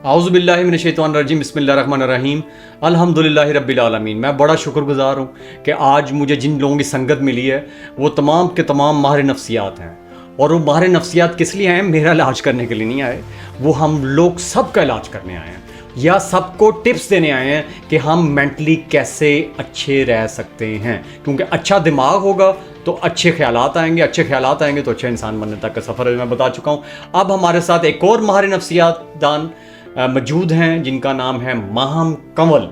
आउज़ुबिल्लाहि मिनश्शैतानिर्रजीम बिस्मिल्लाहिर्रहमानिर्रहीम अल्हम्दुलिल्लाहि रब्बिल आलमीन। मैं बड़ा शुक्रगुज़ार हूँ कि आज मुझे जिन लोगों की संगत मिली है वो तमाम के तमाम माहिर नफ्सियात हैं। और वो माहिर नफ्सियात किस लिए आए? मेरा इलाज करने के लिए नहीं आए, वो हम लोग सबका इलाज करने आए हैं या सबको टिप्स देने आए हैं कि हम मेंटली कैसे अच्छे रह सकते हैं। क्योंकि अच्छा दिमाग होगा तो अच्छे ख्यालात आएंगे, अच्छे ख्यालात आएंगे तो अच्छा इंसान बनने तक का सफ़र है, मैं बता चुका हूँ। अब हमारे साथ एक और माहिर नफ्सियात दान मौजूद हैं जिनका नाम है माहम कंवल,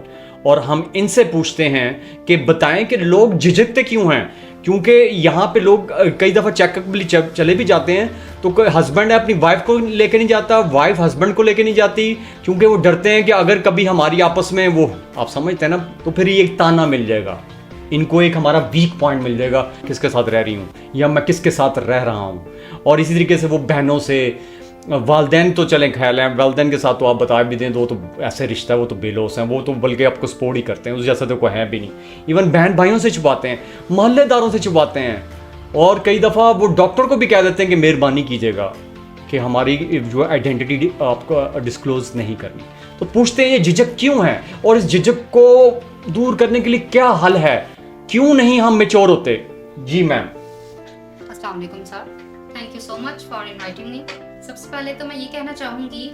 और हम इनसे पूछते हैं कि बताएं कि लोग झिझकते क्यों हैं। क्योंकि यहाँ पे लोग कई दफ़ा चेकअप भी चले भी जाते हैं तो कोई हस्बैंड है अपनी वाइफ को लेके नहीं जाता, वाइफ हस्बैंड को लेके नहीं जाती, क्योंकि वो डरते हैं कि अगर कभी हमारी आपस में वो आप समझते हैं ना तो फिर ये एक ताना मिल जाएगा, इनको एक हमारा वीक पॉइंट मिल जाएगा, किसके साथ रह रही हूँ या मैं किसके साथ रह रहा हूँ। और इसी तरीके से वो बहनों से, वालदैन तो चलें ख्याल है, वालदैन के साथ तो आप बता भी दें तो वो तो ऐसे रिश्ता है, वो तो बेलोस हैं, वो तो बल्कि आपको सपोर्ट ही करते हैं, उस जैसा तो कोई है भी नहीं। इवन बहन भाइयों से छुपाते हैं, मोहल्लेदारों से छुपाते हैं, और कई दफ़ा वो डॉक्टर को भी कह देते हैं कि मेहरबानी कीजिएगा कि हमारी जो आइडेंटिटी आपको डिस्क्लोज नहीं करनी। तो पूछते हैं ये झिझक क्यों है और इस झिझक को दूर करने के लिए क्या हल है, क्यों नहीं हम मैच्योर होते। जी मैम। अस्सलाम वालेकुम sir, thank you so much for inviting me. सबसे पहले तो मैं ये कहना चाहूँगी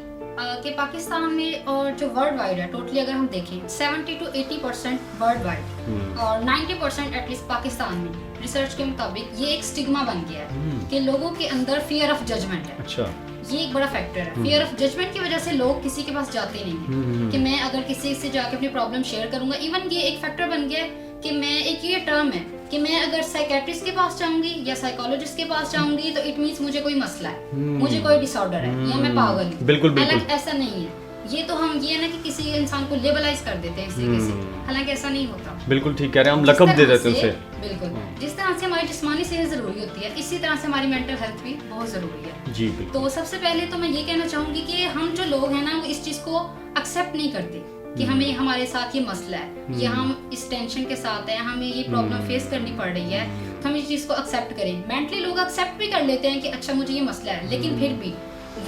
कि पाकिस्तान में और जो वर्ल्ड वाइड है, टोटली अगर हम देखें 70 to 80% वर्ल्ड वाइड और 90% एटलीस्ट पाकिस्तान में रिसर्च के मुताबिक ये एक स्टिग्मा बन गया है कि लोगों के अंदर फियर ऑफ जजमेंट है। अच्छा। ये एक बड़ा फैक्टर है। फियर ऑफ जजमेंट की वजह से लोग किसी के पास जाते नहीं हैं कि मैं अगर किसी से जाके अपनी प्रॉब्लम शेयर करूंगा। इवन ये एक फैक्टर बन गया है कि मैं एक ये टर्म है कि मैं अगर साइकेट्रिस्ट के पास जाऊंगी या साइकोलॉजिस्ट के पास जाऊंगी तो इट मींस मुझे कोई मसला है, मुझे कोई डिसऑर्डर है या मैं पागल हूँ। बिल्कुल हालांकि ऐसा नहीं है। ये तो हम ये ना कि किसी इंसान को लेबलाइज कर देते हैं इस तरीके से, हालांकि ऐसा नहीं होता। बिल्कुल ठीक कह रहे हैं, हम लकब दे देते हैं उसे। बिल्कुल, जिस तरह से हमारी जिस्मानी सेहत जरूरी होती है इसी तरह से हमारी मेंटल हेल्थ भी बहुत जरूरी है। जी बिल्कुल। तो सबसे पहले तो मैं ये कहना चाहूंगी कि हम जो लोग हैं ना वो इस चीज को एक्सेप्ट नहीं करते कि हमें हमारे साथ ये मसला है या हम इस टेंशन के साथ हैं, हमें ये प्रॉब्लम फेस करनी पड़ रही है, तो हम इस चीज को एक्सेप्ट करें। मेंटली लोग एक्सेप्ट भी कर लेते हैं कि अच्छा मुझे ये मसला है, लेकिन फिर भी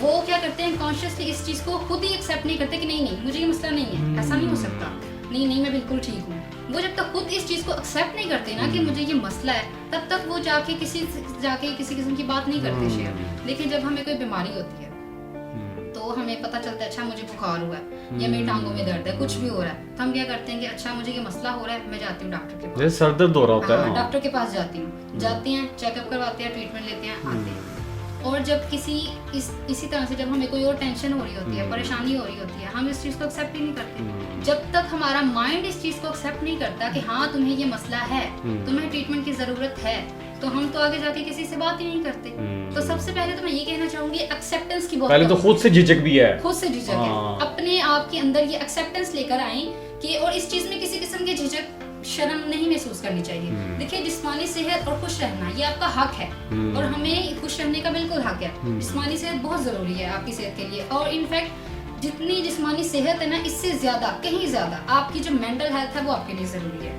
वो क्या करते हैं, कॉन्शियसली इस चीज को खुद ही एक्सेप्ट नहीं करते कि नहीं नहीं मुझे ये मसला नहीं है, ऐसा नहीं हो सकता, नहीं नहीं मैं बिल्कुल ठीक हूँ। वो जब तक खुद इस चीज को एक्सेप्ट नहीं करते ना कि मुझे ये मसला है, तब तक वो जाके किसी किस्म की बात नहीं करते शेयर। लेकिन जब हमें कोई बीमारी होती है तो हमें पता चलता है अच्छा मुझे बुखार हुआ है या मेरी टांगों में दर्द है, कुछ भी हो रहा है, तो हम क्या करते हैं कि अच्छा मुझे ये मसला हो रहा है, मैं जाती हूँ डॉक्टर के पास, सर दर्द हो रहा होता है, डॉक्टर के पास जाती हैं, चेकअप करवाते हैं, ट्रीटमेंट लेते हैं, आते हैं। और जब इसी तरह से जब हमें कोई और टेंशन हो रही होती है, परेशानी हो रही होती है, हम इस चीज को एक्सेप्ट ही नहीं करते। जब तक हमारा माइंड इस चीज को एक्सेप्ट नहीं करता कि हाँ तुम्हें ये मसला है, तुम्हें ट्रीटमेंट की जरूरत है, तो हम तो आगे जाके किसी से बात ही नहीं करते। तो सबसे पहले तो मैं ये कहना चाहूंगी एक्सेप्टेंस की बहुत पहले तो खुद से झिझक भी है, खुद से झिझक है, अपने आप के अंदर ये एक्सेप्टेंस लेकर आए कि और इस चीज में किसी किस्म की झिझक शर्म नहीं महसूस करनी चाहिए। देखिए जिस्मानी सेहत और खुश रहना ये आपका हक है और हमें खुश रहने का बिल्कुल हक है। जिस्मानी सेहत बहुत जरूरी है आपकी सेहत के लिए, और इनफैक्ट जितनी जिस्मानी सेहत है ना इससे ज्यादा कहीं ज्यादा आपकी जो मेंटल हेल्थ है वो आपके लिए जरूरी है।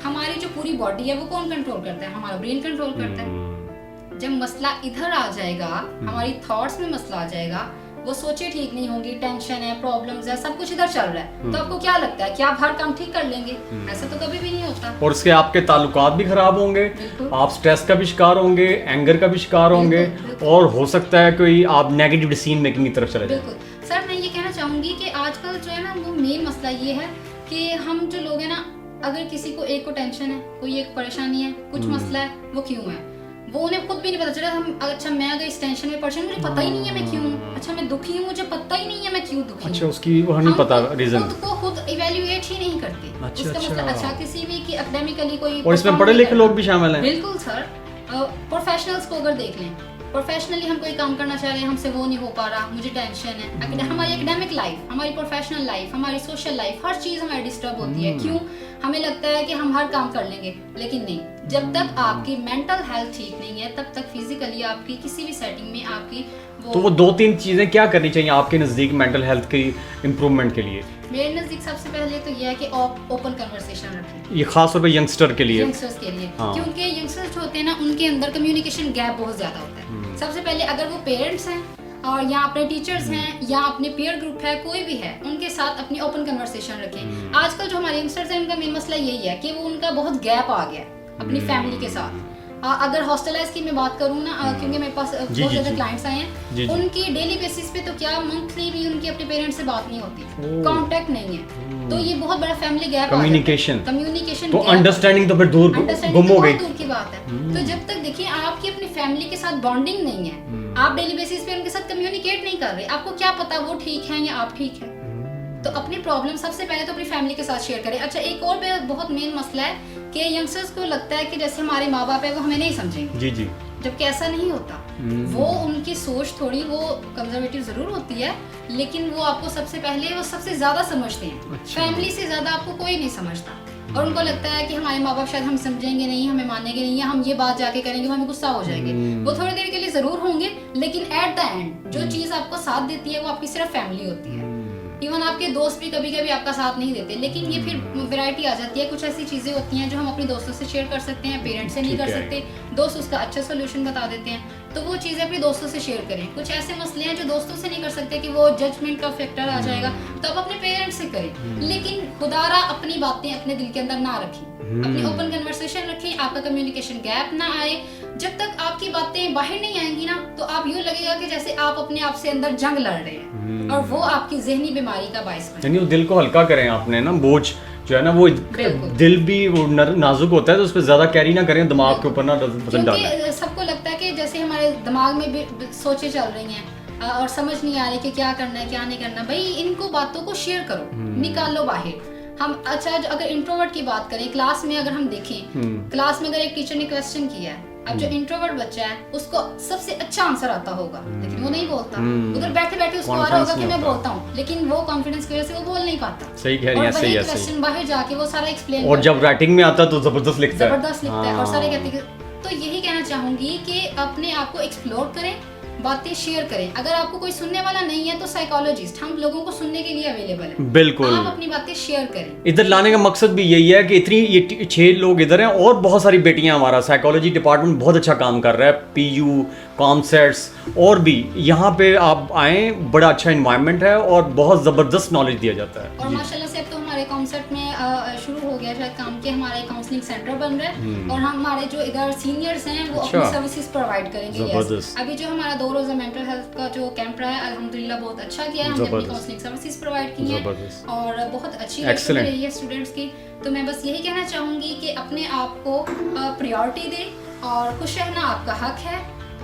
हमारी जो पूरी बॉडी है वो कौन कंट्रोल करता है? हमारा ब्रेन कंट्रोल करता है। जब मसला इधर आ जाएगा, हमारी थॉट्स में मसला आ जाएगा, वो सोचे ठीक नहीं होंगी, टेंशन है, प्रॉब्लम्स है, सब कुछ इधर चल रहा है, तो आपको क्या लगता है कि आप हर काम ठीक कर लेंगे? ऐसा तो कभी भी नहीं होता। और इसके आपके ताल्लुकात भी खराब होंगे, आप स्ट्रेस का भी शिकार होंगे, एंगर का भी शिकार होंगे, और हो सकता है कोई आप नेगेटिव डिसीजन मेकिंग की तरफ चले जाएं। बिल्कुल सर, मैं ये कहना चाहूंगी कि आजकल जो है ना वो मेन मसला ये है कि हम जो लोग हैं ना, अगर किसी को एक को टेंशन है, कोई एक परेशानी है, कुछ मसला है, वो क्यों है वो उन्हें खुद भी नहीं पता चला। हम अच्छा मैं अगर इस टेंशन में परेशान, मुझे पता ही नहीं है मैं क्यों हूँ, अच्छा मैं दुखी हूँ, मुझे पता ही नहीं है मैं क्यों दुखी हूँ। अच्छा उसकी वो नहीं पता रीजन, खुद को खुद इवैल्यूएट ही नहीं करते। उसका मतलब अच्छा किसी भी कि एकेडमिकली कोई, और इसमें पढ़े लिखे लोग भी शामिल हैं। बिल्कुल सर, प्रोफेशनल्स को अगर देख लें, प्रोफेशनली हम कोई काम करना चाह रहे हैं, हमसे वो नहीं हो पा रहा, मुझे टेंशन है, हमारी एकेडमिक लाइफ, हमारी प्रोफेशनल लाइफ, हमारी सोशल लाइफ, हर चीज हमारी डिस्टर्ब होती है। क्यों? हमें लगता है कि हम हर काम कर लेंगे, लेकिन नहीं। जब तक आपकी मेंटल हेल्थ ठीक नहीं है तब तक फिजिकली आपकी किसी भी सेटिंग में आपकी तो वो 2-3 चीजें क्या करनी चाहिए आपके नजदीक मेंटल हेल्थ की इम्प्रूवमेंट के लिए? मेरे नजदीक सबसे पहले तो यह है कि ओपन कन्वर्सेशन रखें, ये खास तौर पे यंगस्टर के लिए, क्योंकि यंगस्टर्स होते हैं ना उनके अंदर कम्युनिकेशन गैप बहुत ज्यादा होता है। सबसे पहले अगर वो पेरेंट्स हैं और या अपने टीचर्स हैं या अपने पीयर ग्रुप है, कोई भी है, उनके साथ अपनी ओपन कन्वर्सेशन रखें। आजकल जो हमारे यंगस्टर्स हैं उनका मेन मसला यही है कि वो उनका बहुत गैप आ गया है अपनी फैमिली के साथ। अगर हॉस्टलाइज की मैं बात करूँ ना, क्योंकि मेरे पास बहुत ज़्यादा क्लाइंट्स आए हैं, उनकी डेली बेसिस पे तो क्या मंथली भी उनकी अपने पेरेंट्स से बात नहीं होती, कांटेक्ट नहीं है, तो ये बहुत बड़ा फैमिली गैप, कम्युनिकेशन तो अंडरस्टैंडिंग तो फिर दूर गुम हो गई, दूर की बात है। तो जब तक देखिए आपकी अपनी फैमिली के साथ बॉन्डिंग नहीं है, आप डेली बेसिस पे उनके साथ कम्युनिकेट नहीं कर रहे, आपको क्या पता वो ठीक है या आप ठीक है, तो अपनी प्रॉब्लम सबसे पहले तो अपनी फैमिली के साथ शेयर करें। अच्छा, एक और बहुत मेन मसला है कि यंगस्टर्स को लगता है कि जैसे हमारे माँ बाप है वो हमें नहीं समझेंगे, जी जी, जबकि ऐसा नहीं होता। वो उनकी सोच थोड़ी वो कंजर्वेटिव जरूर होती है, लेकिन वो आपको सबसे पहले वो सबसे ज्यादा समझते हैं। अच्छा। फैमिली से ज्यादा आपको कोई नहीं समझता, और उनको लगता है कि हमारे माँ बाप शायद हम समझेंगे नहीं, हमें मानेंगे नहीं, या हम ये बात जाके करेंगे वो हमें गुस्सा हो जाएंगे। वो थोड़ी देर के लिए जरूर होंगे, लेकिन एट द एंड जो चीज आपको साथ देती है वो आपकी सिर्फ फैमिली होती है। इवन आपके दोस्त भी कभी कभी आपका साथ नहीं देते, लेकिन ये फिर वैरायटी आ जाती है। कुछ ऐसी चीजें होती हैं जो हम अपने दोस्तों से शेयर कर सकते हैं, पेरेंट्स से नहीं कर सकते, दोस्त उसका अच्छा सोल्यूशन बता देते हैं, तो वो चीजें अपने दोस्तों से शेयर करें। कुछ ऐसे मसले हैं जो दोस्तों से नहीं कर सकते कि वो जजमेंट का फैक्टर आ जाएगा, तो आप अपने पेरेंट्स से करें, लेकिन खुदारा अपनी बातें अपने दिल के अंदर ना रखें, अपनी ओपन कन्वर्सेशन रखें, आपका कम्युनिकेशन गैप ना आए। जब तक आपकी बातें बाहर नहीं आएंगी ना, तो आप यूँ लगेगा कि जैसे आप अपने आप से अंदर जंग लड़ रहे हैं, और वो आपकी ज़हनी बीमारी का बायस बने। यानी वो दिल को हल्का करें आपने ना, बोझ जो है ना वो दिल भी वो नाजुक होता है, तो उस पर ज्यादा कैरी ना करें, दिमाग के ऊपर ना वजन डालें। क्योंकि सबको लगता है कि जैसे हमारे दिमाग में भी सोचें चल रही हैं और समझ नहीं आ रही कि क्या करना है क्या नहीं करना। भाई इनको बातों को शेयर करो, निकालो बाहर। हम अच्छा अगर इंट्रोवर्ट की बात करें, क्लास में अगर हम देखें, क्लास में अगर एक टीचर ने क्वेश्चन किया है, अब जो इंट्रोवर्ट बच्चा है उसको सबसे अच्छा आंसर आता होगा, लेकिन वो नहीं बोलता। उधर बैठे बैठे उसको आ रहा होगा कि मैं बोलता हूँ, लेकिन वो कॉन्फिडेंस की वजह से वो बोल नहीं पाता। सही कह रही है, सही है, क्वेश्चन बाहर जाके वो सारा एक्सप्लेन, और जब राइटिंग में आता है तो जबरदस्त लिखता है, और सारे कहते हैं। तो यही कहना चाहूंगी कि अपने आप को एक्सप्लोर करें, बातें शेयर करें। अगर आपको कोई सुनने वाला नहीं है तो साइकोलॉजिस्ट हम लोगों को सुनने के लिए अवेलेबल है, बिल्कुल। आप अपनी बातें शेयर करें। इधर लाने का मकसद भी यही है कि इतनी ये 6 लोग इधर हैं और बहुत सारी बेटियां, हमारा साइकोलॉजी डिपार्टमेंट बहुत अच्छा काम कर रहा है, पीयू, कॉमसेट्स, और भी यहाँ पे आप आए, बड़ा अच्छा इन्वायरमेंट है और बहुत ज़बरदस्त नॉलेज दिया जाता है। और माशाल्लाह से अब तो हमारे कॉन्सेप्ट में शुरू हो गया शायद काम के, हमारे काउंसलिंग सेंटर बन रहा है, और हमारे जो इधर सीनियर्स हैं वो अपनी सर्विसेज प्रोवाइड करेंगे। अभी जो हमारा 2 रोज़ा मेंटल हेल्थ का जो कैंप रहा है, अल्हम्दुलिल्लाह बहुत अच्छा किया है, हमने अपनी काउंसलिंग सर्विसेज प्रोवाइड की हैं और बहुत अच्छी रही है स्टूडेंट्स की। तो मैं बस यही कहना चाहूँगी कि अपने आप को प्रायोरिटी दें, और खुश रहना आपका हक है,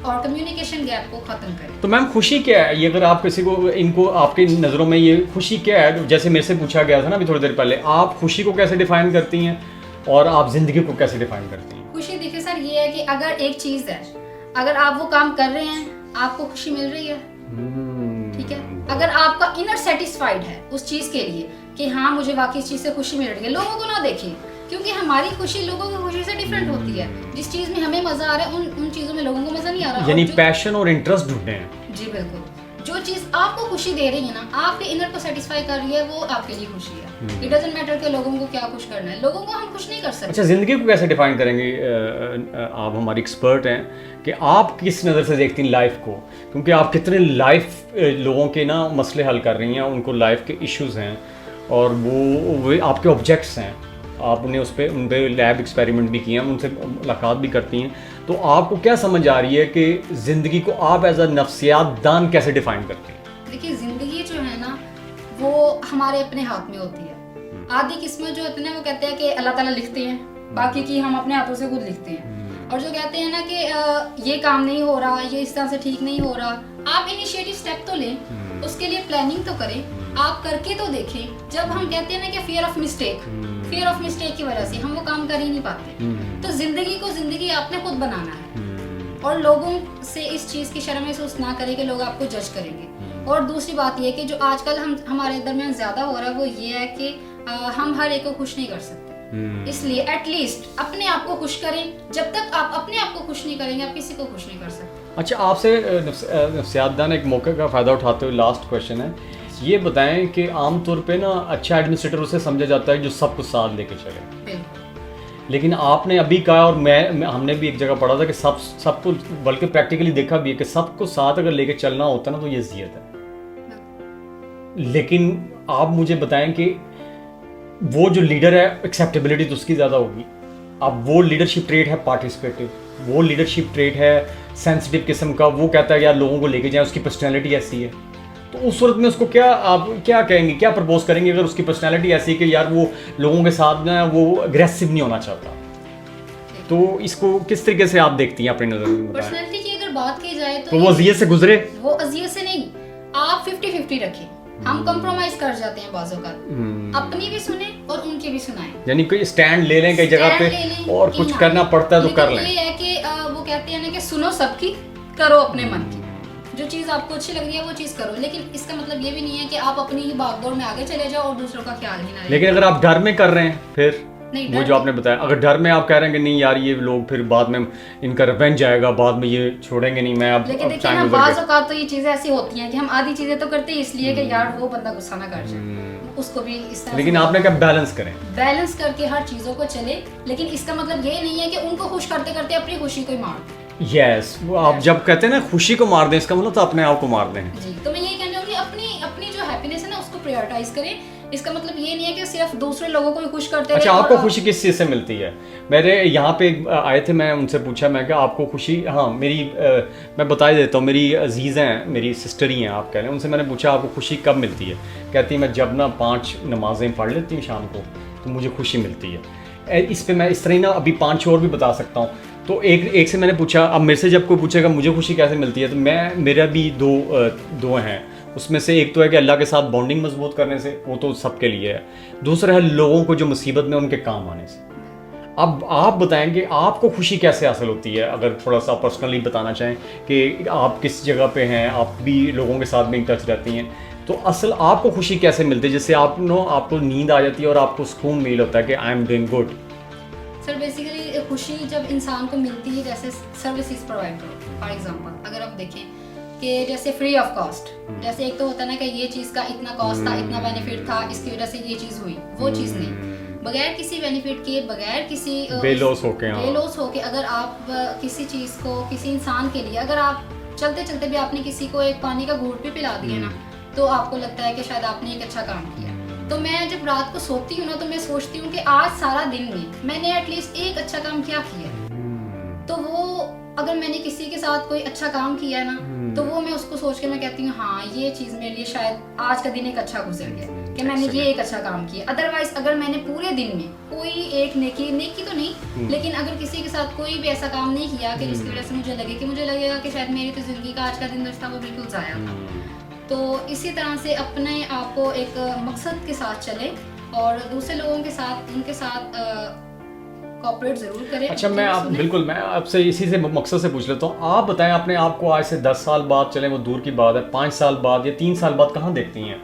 और कम्युनिकेशन गैप को खत्म करें। तो मैम खुशी क्या है, ये अगर आप किसी को, इनको आपकी नज़रों में ये खुशी क्या है, जैसे मेरे से पूछा गया था ना अभी थोड़ी देर पहले, आप खुशी को कैसे डिफाइन करती हैं और आप जिंदगी को कैसे डिफाइन करती हैं? खुशी देखिए सर ये है कि अगर एक चीज़ है, अगर आप वो काम कर रहे हैं आपको खुशी मिल रही है, ठीक है। अगर आपका इनर सेटिस्फाइड है उस चीज़ के लिए कि हाँ मुझे वाकई इस चीज़ से खुशी मिल रही है, लोगों को ना देखें, क्योंकि हमारी खुशी लोगों की खुशी से डिफरेंट होती है। जिस चीज़ में हमें मजा आ रहा है उन चीज़ों में लोगों को मजा नहीं आ रहा। यानी पैशन और इंटरेस्ट ढूंढने हैं। जी बिल्कुल, जो चीज़ आपको खुशी दे रही है ना, आपके इनर को सेटिस्फाई कर रही है, वो आपके लिए खुशी है। इट डजंट मैटर कि लोगों को क्या खुश करना है, लोगों को हम खुश नहीं कर सकते। अच्छा, जिंदगी को कैसे डिफाइन करेंगे? आप हमारी एक्सपर्ट हैं कि आप किस नज़र से देखती हैं लाइफ को, क्योंकि आप कितने लाइफ लोगों के ना मसले हल कर रही हैं, उनको लाइफ के इश्यूज हैं और वो आपके ऑब्जेक्ट्स हैं, आपने उस पर उन पर लैब एक्सपेरिमेंट भी किए हैं, उनसे मुलाकात भी करती हैं, तो आपको क्या समझ आ रही है कि ज़िंदगी को आप एज अ नफ्सियात दान कैसे डिफाइन करती हैं? देखिए ज़िंदगी जो है ना वो हमारे अपने हाथ में होती है। आधी किस्मत जो होती है ना वो कहते हैं कि अल्लाह ताला लिखते हैं, बाकी की हम अपने हाथों से खुद लिखते हैं। और जो कहते हैं ना कि ये काम नहीं हो रहा, ये इस तरह से ठीक नहीं हो रहा, आप इनिशिएटिव स्टेप तो लें, उसके लिए प्लानिंग तो करें, आप करके तो देखें। जब हम कहते हैं ना कि फियर ऑफ मिस्टेक की वजह से हम वो काम कर ही नहीं पाते, तो जिंदगी को जिंदगी आपने खुद बनाना है, और लोगों से इस चीज़ की शर्म महसूस ना करें कि लोग आपको जज करेंगे। और दूसरी बात ये कि जो आजकल हमारे दरमियान ज़्यादा हो रहा है वो ये है कि हम हर एक को खुश नहीं कर सकते, इसलिए एटलीस्ट अपने आप को खुश करें। जब तक आप अपने आप को खुश नहीं करेंगे आप किसी को खुश नहीं कर सकते। अच्छा, आपसे नफ्सियातदान एक मौके का फ़ायदा उठाते हुए लास्ट क्वेश्चन है, ये बताएं कि आमतौर पे ना अच्छा एडमिनिस्ट्रेटर उसे समझा जाता है जो सब कुछ साथ लेके चले, लेकिन आपने अभी कहा और हमने भी एक जगह पढ़ा था कि सबको बल्कि प्रैक्टिकली देखा भी है कि सबको साथ अगर लेके चलना होता ना तो ये अज़ियत है। लेकिन आप मुझे बताएं कि वो जो लीडर है एक्सेप्टेबिलिटी तो उसकी ज़्यादा होगी। अब वो लीडरशिप ट्रेट है पार्टिसिपेटिव, वो लीडरशिप ट्रेट है सेंसिटिव किस्म का, वो कहता है यार लोगों को लेके जाए, उसकी पर्सनैलिटी ऐसी है। तो उस सूरत में उसको क्या आप क्या कहेंगे, क्या प्रपोज करेंगे अगर उसकी पर्सनैलिटी ऐसी है कि यार वो लोगों के साथ ना वो अग्रेसिव नहीं होना चाहता? तो इसको किस तरीके से आप देखती हैं अपनी नज़र में? पर्सनैलिटी की अगर बात की जाए तो वो अज़ियत से गुजरे, वो अज़ियत से नहीं, आप 50-50 रखें। हम कॉम्प्रोमाइज कर जाते हैं बाज़ों का, अपनी भी सुने और उनकी भी सुनाएं। यानी कोई स्टैंड ले लें कई जगह पे और कुछ करना पड़ता है तो कर लें। ये है कि वो कहते हैं ना कि सुनो सबकी, करो अपने मन की, जो चीज़ आपको अच्छी लग रही है वो चीज़ करो। लेकिन इसका मतलब ये भी नहीं है कि आप अपनी ही भागदौड़ में आगे चले जाओ और दूसरों का ख्याल ही ना रहे। लेकिन अगर आप डर में कर रहे हैं फिर नहीं, वो जो आपने बताया, अगर डर में आप कह रहे हैं कि नहीं यार ये लोग फिर बाद में इनका रिवेंज आएगा, बाद में ये छोड़ेंगे नहीं, मैं अब लेकिन देखिए ना बाज़ औक़ात तो ये चीज़ें ऐसी होती हैं कि हम आधी चीज़ें तो करते हैं इसलिए कि यार वो बंदा गुस्सा ना कर जाए, उसको भी इस तरह। लेकिन आपने कहा बैलेंस करें, बैलेंस करके हर चीज़ों को चले। लेकिन इसका मतलब ये नहीं है कि उनको खुश करते करते अपनी खुशी को ही मार दें। यस, वो आप जब कहते हैं ना खुशी को मार दें, इसका मतलब तो अपने आप को मार दें। जी, तो मैं यही कहना चाहूँगी अपनी अपनी जो हैप्पीनेस है ना उसको प्रायोरिटाइज करें। इसका मतलब ये नहीं है कि सिर्फ दूसरे लोगों को ही खुश करते अच्छा, आपको खुशी किस चीज़ से मिलती है? मेरे यहाँ पे आए थे, मैं उनसे पूछा, मैं क्या आपको खुशी, हाँ मेरी मैं बता ही देता हूँ, मेरी अजीज़ हैं, मेरी सिस्टर ही हैं आप कह रहे हैं, उनसे मैंने पूछा आपको खुशी कब मिलती है? कहती मैं जब ना 5 नमाज़ें पढ़ लेती हूँ शाम को तो मुझे खुशी मिलती है। इस पर मैं इस तरह ही ना अभी 5 और भी बता सकता हूँ। तो एक से मैंने पूछा, अब मेरे से जब कोई पूछेगा मुझे खुशी कैसे मिलती है, तो मेरा भी दो हैं। उसमें से एक तो है कि अल्लाह के साथ बॉन्डिंग मजबूत करने से, वो तो सबके लिए है। दूसरा है लोगों को जो मुसीबत में उनके काम आने से। अब आप बताएंगे आपको खुशी कैसे हासिल होती है, अगर थोड़ा सा पर्सनली बताना चाहें कि आप किस जगह पे हैं, आप भी लोगों के साथ में इन टच रहती हैं, तो असल आपको खुशी कैसे मिलती है जिससे आपको नींद आ जाती है और आपको सुकून मील होता है कि I am doing good? Sir basically खुशी जब इंसान को मिलती है जैसे सर्विसेज प्रोवाइड करो। फॉर एग्जांपल अगर आप देखें कि जैसे फ्री ऑफ कॉस्ट, जैसे एक तो होता है ना कि ये चीज़ का इतना कॉस्ट था, इतना बेनिफिट था, इसकी वजह से ये चीज़ हुई, वो चीज़ नहीं। बगैर किसी बेनिफिट के, बगैर किसी बेलॉस होके अगर आप किसी चीज़ को, किसी इंसान के लिए अगर आप चलते चलते भी आपने किसी को एक पानी का घूंट भी पिला दिया ना, तो आपको लगता है कि शायद आपने एक अच्छा काम किया। तो मैं जब रात को सोती हूँ ना तो मैं सोचती हूँ कि आज सारा दिन में मैंने एटलीस्ट एक अच्छा काम क्या किया। तो वो अगर मैंने किसी के साथ कोई अच्छा काम किया ना, तो वो मैं उसको सोच के मैं कहती हूँ हाँ ये चीज़ मेरे लिए शायद आज का दिन एक अच्छा गुजर गया कि मैंने ये एक अच्छा काम किया। अदरवाइज अगर मैंने पूरे दिन में कोई एक नेकी तो नहीं, लेकिन अगर किसी के साथ कोई भी ऐसा काम नहीं किया कि जिसकी वजह से मुझे लगेगा कि शायद मेरी तो ज़िंदगी का आज का दिन जो था वो बिल्कुल ज़ाया था। तो इसी तरह से अपने आप को एक मकसद के साथ चले और दूसरे लोगों के साथ, उनके साथ कोऑपरेट जरूर करें। अच्छा, मैं आपसे इसी से मकसद से पूछ लेता हूँ, आप बताएं अपने आप को आज से 10 साल बाद, चले वो दूर की बात है, 5 साल बाद या 3 साल बाद कहाँ देखती हैं?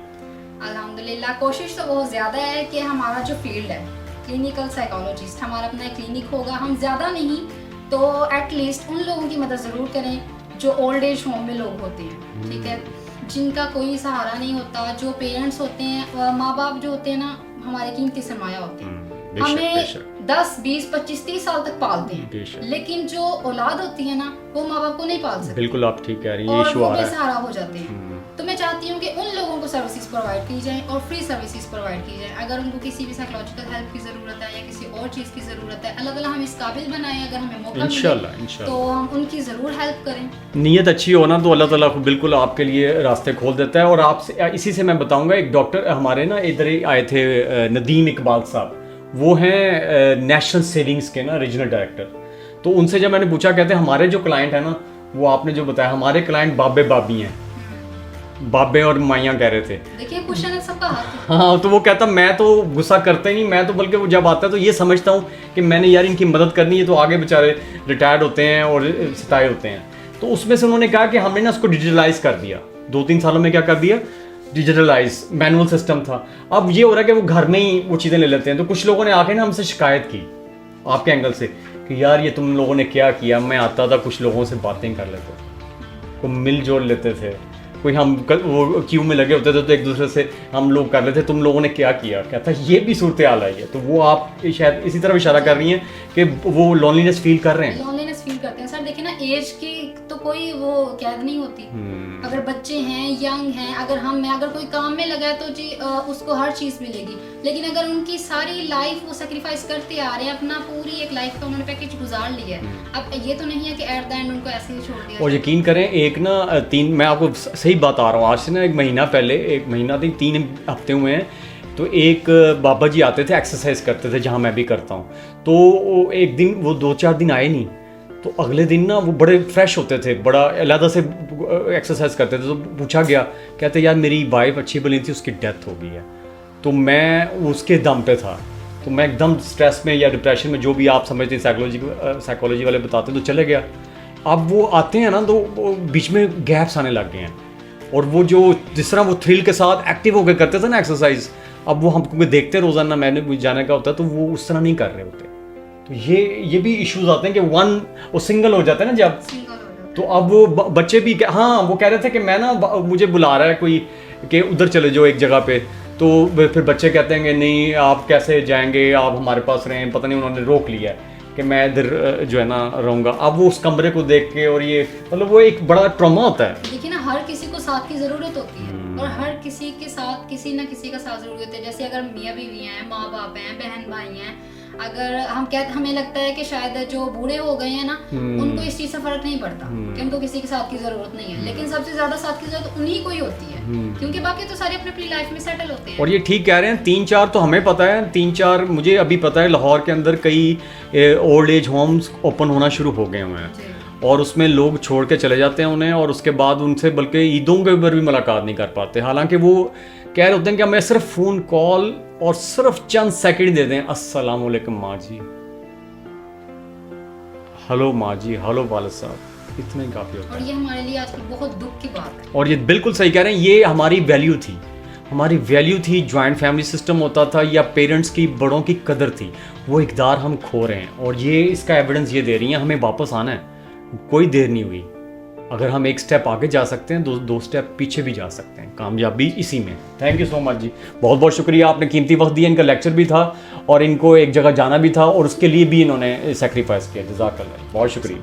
अल्हम्दुलिल्लाह कोशिश तो बहुत ज़्यादा है कि हमारा जो फील्ड है क्लिनिकल साइकोलॉजिस्ट, हमारा अपना क्लिनिक होगा। हम ज़्यादा नहीं तो एटलीस्ट उन लोगों की मदद ज़रूर करें जो ओल्ड एज होम में लोग होते हैं, ठीक है, जिनका कोई सहारा नहीं होता, जो पेरेंट्स होते हैं, माँ बाप जो होते हैं ना, हमारे कीमती सरमाया होते हैं, हमें 10, 20, 25, 30 साल तक पालते हैं, लेकिन जो औलाद होती है ना वो माँ बाप को नहीं पाल सकती। बिल्कुल आप ठीक कह रही हैं, और इशू वो आ रहा है, बेसहारा हो जाते हैं। तो मैं चाहती हूँ कि उन लोगों को सर्विसेज प्रोवाइड की जाए और फ्री सर्विसेज प्रोवाइड की जाए। अगर उनको किसी भी साइकोलॉजिकल हेल्प की ज़रूरत है या किसी और चीज़ की ज़रूरत है, अल्लाह ताला हम इस काबिल बनाए, अगर हमें मौका मिले तो हम उनकी ज़रूर हेल्प करें। नीयत अच्छी हो ना तो अल्लाह ताला बिल्कुल आपके लिए रास्ते खोल देता है। और आपसे इसी से मैं बताऊँगा, एक डॉक्टर हमारे ना इधर आए थे, नदीम इकबाल साहब, वो हैं नेशनल सेविंग्स के ना रीजनल डायरेक्टर। तो उनसे जब मैंने पूछा, कहते हैं हमारे जो क्लाइंट है ना, वो आपने जो बताया, हमारे क्लाइंट बाबे बाबी हैं, बाबे और माइयाँ कह रहे थे। देखिए क्वेश्चन है सबका हाथ। हाँ, तो वो कहता मैं तो गुस्सा करता ही नहीं, मैं तो बल्कि वो जब आता है तो ये समझता हूँ कि मैंने यार इनकी मदद करनी है, तो आगे बेचारे रिटायर्ड होते हैं और सिताए होते हैं। तो उसमें से उन्होंने कहा कि हमने ना उसको डिजिटलाइज कर दिया, 2-3 सालों में क्या कर दिया, डिजिटलाइज, मैनुअल सिस्टम था। अब ये हो रहा है कि वो घर में ही वो चीज़ें ले लेते हैं। तो कुछ लोगों ने आके ना हमसे शिकायत की आपके एंगल से कि यार ये तुम लोगों ने क्या किया। मैं आता था, कुछ लोगों से बातें कर लेते, को मिल जोल लेते थे, कोई हम वो क्यू में लगे होते थे तो एक दूसरे से हम लोग कर लेते, तुम लोगों ने क्या किया, कहता है ये भी सूरत हाल आई है। तो वो आप शायद इसी तरफ इशारा कर रही हैं कि वो लॉनलीनेस फील कर रहे हैं। लॉनलीनेस फील करते हैं सर। देखिए ना, एज की तो कोई वो कैद नहीं होती। अगर बच्चे हैं, यंग हैं, अगर हम हैं, अगर कोई काम में लगा है तो जी उसको हर चीज़ मिलेगी। लेकिन अगर उनकी सारी लाइफ वो सेक्रीफाइस करते आ रहे हैं, अपना पूरी एक लाइफ का उन्होंने पैकेज गुजार लिया है, अब ये तो नहीं है कि एट द एंड उनको ऐसे ही छोड़ दिया। और यकीन करें, एक ना मैं आपको सही बात आ रहा हूँ, आज से ना 1 महीना पहले, 1 महीना नहीं 3 हफ्ते हुए हैं, तो एक बाबा जी आते थे, एक्सरसाइज करते थे जहाँ मैं भी करता हूँ। तो एक दिन वो 2-4 दिन आए नहीं, तो अगले दिन ना वो बड़े फ्रेश होते थे, बड़ा अलहदा से एक्सरसाइज करते थे। तो पूछा गया, कहते यार मेरी वाइफ अच्छी बनी थी, उसकी डेथ हो गई है। तो मैं उसके दम पे था, तो मैं एकदम स्ट्रेस में या डिप्रेशन में, जो भी आप समझते हैं, साइकोलॉजी वाले बताते हैं, तो चले गया। अब वो आते हैं ना तो बीच में गैप्स आने लग गए हैं, और वो जो जिस तरह वो थ्रिल के साथ एक्टिव होकर करते थे ना एक्सरसाइज, अब वो हम क्योंकि देखते रोज़ाना, मैंने जाने का होता है, तो वो उस तरह नहीं कर रहे होते। तो ये भी इश्यूज आते हैं कि वो सिंगल हो जाता है ना जब, तो अब वो बच्चे भी हाँ वो कह रहे थे कि मैं ना, मुझे बुला रहा है कोई कि उधर चले जाओ एक जगह पे, तो फिर बच्चे कहते हैं कि नहीं आप कैसे जाएंगे, आप हमारे पास रहें। पता नहीं उन्होंने रोक लिया है कि मैं इधर जो है ना रहूँगा। अब वो उस कमरे को देख के, और ये मतलब वो एक बड़ा ट्रॉमा होता है। देखिए ना, हर किसी को साथ की ज़रूरत होती है, और हर किसी के साथ किसी ना किसी का साथ ज़रूरी होता है। जैसे अगर मियाँ बीवी हैं, माँ बाप हैं, बहन भाई हैं, अगर हमें लगता है कि शायद जो बूढ़े हो गए हैं ना, उनको इस चीज़ से फर्क नहीं पड़ता कि उनको किसी के साथ की ज़रूरत नहीं है, लेकिन सबसे ज़्यादा साथ की ज़रूरत उन्हीं को ही होती है, क्योंकि बाकी तो सारे अपनी अपनी लाइफ में सेटल होते हैं। और ये ठीक कह रहे हैं, 3-4 तो हमें पता है, 3-4 मुझे अभी पता है लाहौर के अंदर कई ओल्ड एज होम्स ओपन होना शुरू हो गए हुए हैं, और उसमें लोग छोड़ के चले जाते हैं उन्हें, और उसके बाद उनसे बल्कि ईदों के ऊपर भी मुलाकात नहीं कर पाते। हालांकि वो कह रहे होते हैं कि हमें सिर्फ फ़ोन कॉल और सिर्फ चंद सेकंड दे दें, अस्सलाम वालेकुम माँ जी, हेलो माँ जी, हेलो वालिद साहब, इतना ही काफ़ी होता है। और ये हमारे लिए आजकल बहुत दुख की बात है। और ये बिल्कुल सही कह रहे हैं, ये हमारी वैल्यू थी, हमारी वैल्यू थी। जॉइंट फैमिली सिस्टम होता था, या पेरेंट्स की, बड़ों की कदर थी, वो इक़दार हम खो रहे हैं। और ये इसका एविडेंस ये दे रही हैं, हमें वापस आना है, कोई देर नहीं हुई। अगर हम एक स्टेप आगे जा सकते हैं, दो स्टेप पीछे भी जा सकते हैं, कामयाबी इसी में। थैंक यू सो मच जी, बहुत बहुत शुक्रिया, आपने कीमती वक्त दिया। इनका लेक्चर भी था, और इनको एक जगह जाना भी था, और उसके लिए भी इन्होंने सेक्रीफाइस किया। जज़ाकल्लाह, बहुत शुक्रिया।